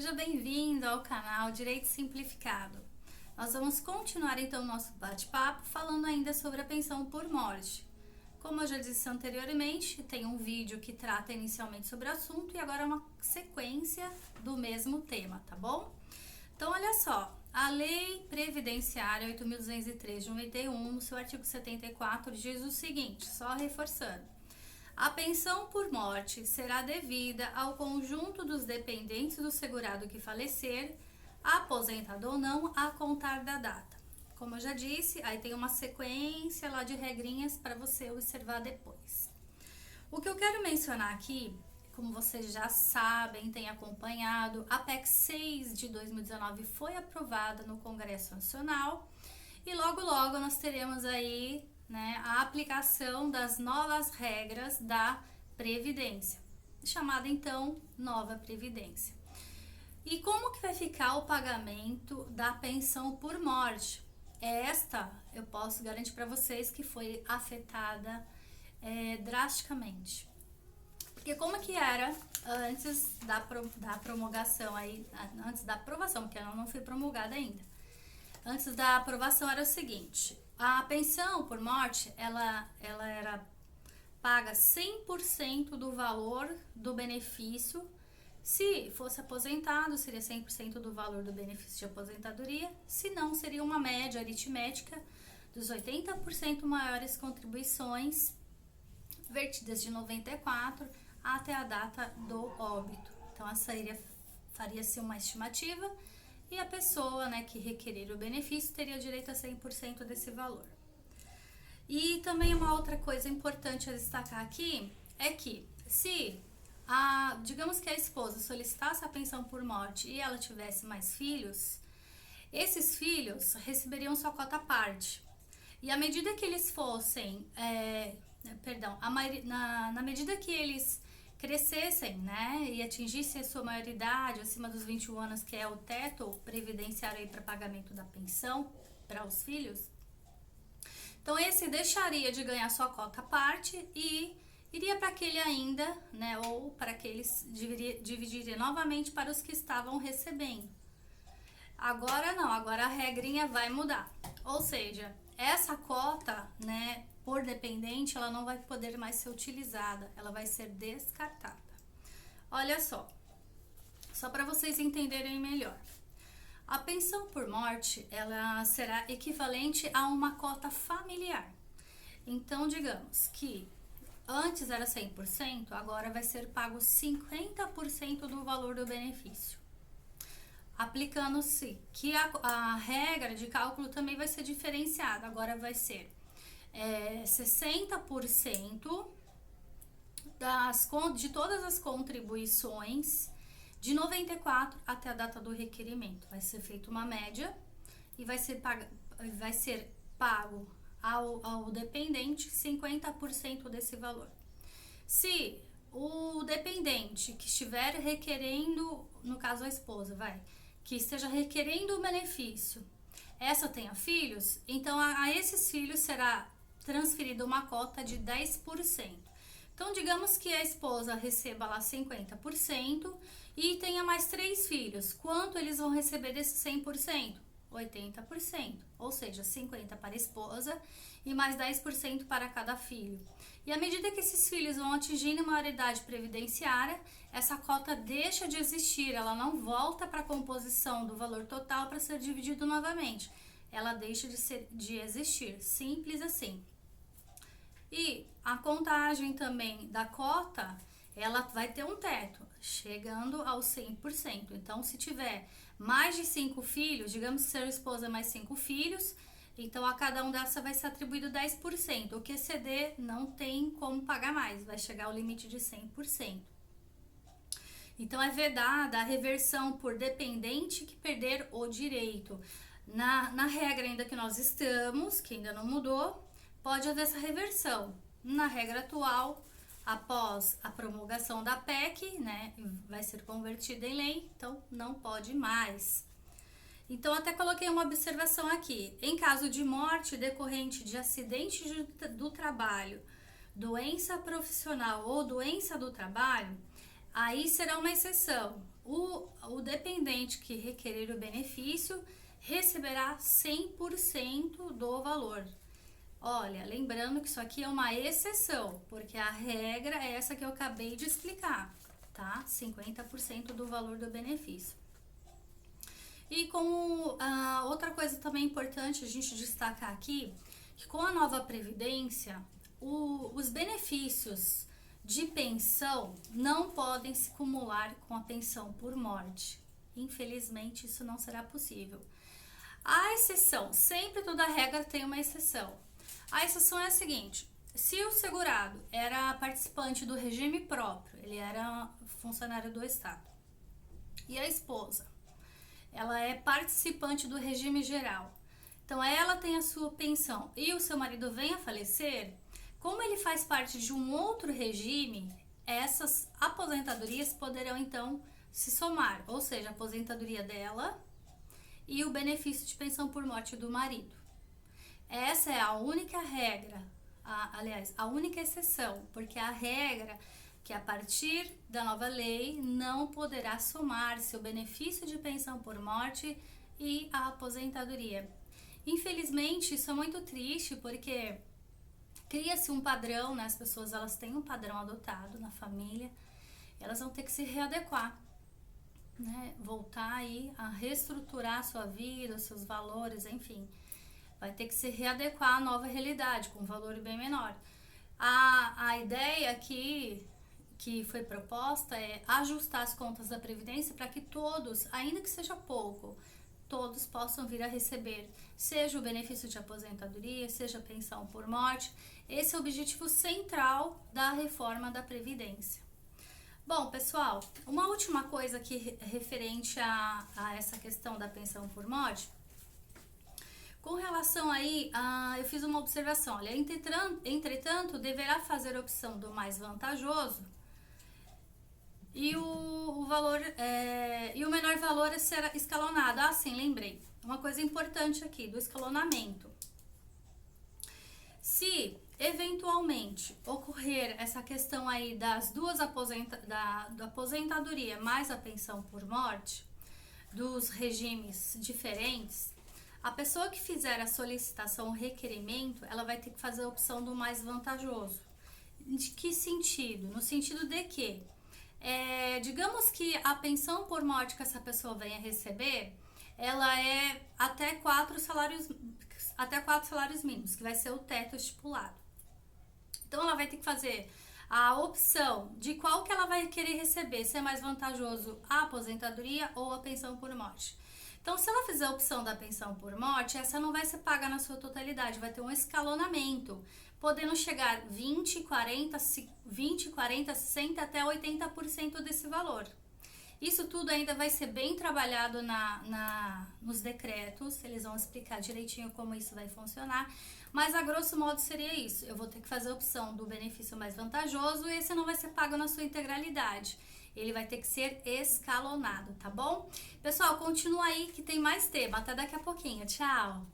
seja bem-vindo ao canal Direito Simplificado. Nós vamos continuar então o nosso bate-papo falando ainda sobre a pensão por morte. Como eu já disse anteriormente, tem um vídeo que trata inicialmente sobre o assunto e agora uma sequência do mesmo tema, tá bom? Então, olha só, a Lei Previdenciária 8.203 de 91, no seu artigo 74, diz o seguinte, só reforçando. A pensão por morte será devida ao conjunto dos dependentes do segurado que falecer, aposentado ou não, a contar da data. Como eu já disse, aí tem uma sequência lá de regrinhas para você observar depois. O que eu quero mencionar aqui, como vocês já sabem, têm acompanhado, a PEC 6 de 2019 foi aprovada no Congresso Nacional e logo nós teremos aí a aplicação das novas regras da Previdência, chamada então Nova Previdência. E como que vai ficar o pagamento da pensão por morte? Esta, eu posso garantir para vocês que foi afetada drasticamente. Porque como que era antes da promulgação aí, antes da aprovação, porque ela não foi promulgada ainda. Antes da aprovação era o seguinte, a pensão por morte, ela era paga 100% do valor do benefício. Se fosse aposentado, seria 100% do valor do benefício de aposentadoria. Se não, seria uma média aritmética dos 80% maiores contribuições vertidas de 94 até a data do óbito. Então, essa faria-se uma estimativa e a pessoa que requerer o benefício teria direito a 100% desse valor. E também uma outra coisa importante a destacar aqui é que se digamos que a esposa solicitasse a pensão por morte e ela tivesse mais filhos, esses filhos receberiam sua cota à parte. E à medida que eles fossem, na medida que eles crescessem, e atingissem a sua maioridade acima dos 21 anos, que é o teto previdenciário para pagamento da pensão para os filhos, então esse deixaria de ganhar sua cota à parte e iria para aquele ainda, ou para aqueles dividiria novamente para os que estavam recebendo. Agora não, agora a regrinha vai mudar. Ou seja, essa cota, por dependente, ela não vai poder mais ser utilizada, ela vai ser descartada. Olha só para vocês entenderem melhor. A pensão por morte, ela será equivalente a uma cota familiar. Então, digamos que antes era 100%, agora vai ser pago 50% do valor do benefício. Aplicando-se que a regra de cálculo também vai ser diferenciada, agora vai ser 60% de todas as contribuições de 94 até a data do requerimento. Vai ser feita uma média e vai ser pago ao dependente 50% desse valor. Se o dependente que estiver requerendo, no caso a esposa, que esteja requerendo o benefício, essa tenha filhos, então a esses filhos será transferida uma cota de 10%. Então, digamos que a esposa receba lá 50% e tenha mais 3 filhos. Quanto eles vão receber desse 100%? 80%, ou seja, 50% para a esposa e mais 10% para cada filho. E à medida que esses filhos vão atingindo a maioridade previdenciária, essa cota deixa de existir, ela não volta para a composição do valor total para ser dividido novamente. Ela deixa de existir, simples assim. E a contagem também da cota, ela vai ter um teto, chegando aos 100%. Então, se tiver mais de 5 filhos, digamos que ser esposa mais 5 filhos, então a cada um dessa vai ser atribuído 10%. O que exceder não tem como pagar mais, vai chegar ao limite de 100%. Então, é vedada a reversão por dependente que perder o direito. Na regra ainda que nós estamos, que ainda não mudou, pode haver essa reversão. Na regra atual, após a promulgação da PEC, vai ser convertida em lei, então não pode mais. Então, até coloquei uma observação aqui. Em caso de morte decorrente de acidente do trabalho, doença profissional ou doença do trabalho, aí será uma exceção. o dependente que requerer o benefício receberá 100% do valor. Olha, lembrando que isso aqui é uma exceção, porque a regra é essa que eu acabei de explicar, tá? 50% do valor do benefício. E com outra coisa também importante a gente destacar aqui, que com a nova Previdência, os benefícios de pensão não podem se acumular com a pensão por morte. Infelizmente, isso não será possível. A exceção, sempre toda regra tem uma exceção. A exceção é a seguinte: se o segurado era participante do regime próprio, ele era funcionário do Estado, e a esposa, ela é participante do regime geral, então ela tem a sua pensão e o seu marido vem a falecer, como ele faz parte de um outro regime, essas aposentadorias poderão então se somar, ou seja, a aposentadoria dela e o benefício de pensão por morte do marido. Essa é a única regra, aliás, a única exceção, porque a regra que a partir da nova lei não poderá somar-se o benefício de pensão por morte e a aposentadoria. Infelizmente, isso é muito triste, porque cria-se um padrão, né? As pessoas elas têm um padrão adotado na família, elas vão ter que se readequar, né? Voltar aí a reestruturar a sua vida, os seus valores, enfim. Vai ter que se readequar à nova realidade, com um valor bem menor. A ideia aqui que foi proposta é ajustar as contas da Previdência para que todos, ainda que seja pouco, todos possam vir a receber, seja o benefício de aposentadoria, seja a pensão por morte. Esse é o objetivo central da reforma da Previdência. Bom, pessoal, uma última coisa aqui referente a essa questão da pensão por morte. Com relação aí, eu fiz uma observação, olha, entretanto, deverá fazer a opção do mais vantajoso e o valor e o menor valor será escalonado. Ah, sim, lembrei. Uma coisa importante aqui do escalonamento. Se eventualmente ocorrer essa questão aí das duas da aposentadoria mais a pensão por morte, dos regimes diferentes, a pessoa que fizer a solicitação, o requerimento, ela vai ter que fazer a opção do mais vantajoso. De que sentido? No sentido de que, digamos que a pensão por morte que essa pessoa venha receber, ela é até 4 salários mínimos, que vai ser o teto estipulado. Então, ela vai ter que fazer a opção de qual que ela vai querer receber, se é mais vantajoso a aposentadoria ou a pensão por morte. Então, se ela fizer a opção da pensão por morte, essa não vai ser paga na sua totalidade, vai ter um escalonamento, podendo chegar 20, 40, 60 até 80% desse valor. Isso tudo ainda vai ser bem trabalhado nos decretos, eles vão explicar direitinho como isso vai funcionar, mas a grosso modo seria isso: eu vou ter que fazer a opção do benefício mais vantajoso e esse não vai ser pago na sua integralidade. Ele vai ter que ser escalonado, tá bom? Pessoal, continua aí que tem mais tema. Até daqui a pouquinho. Tchau!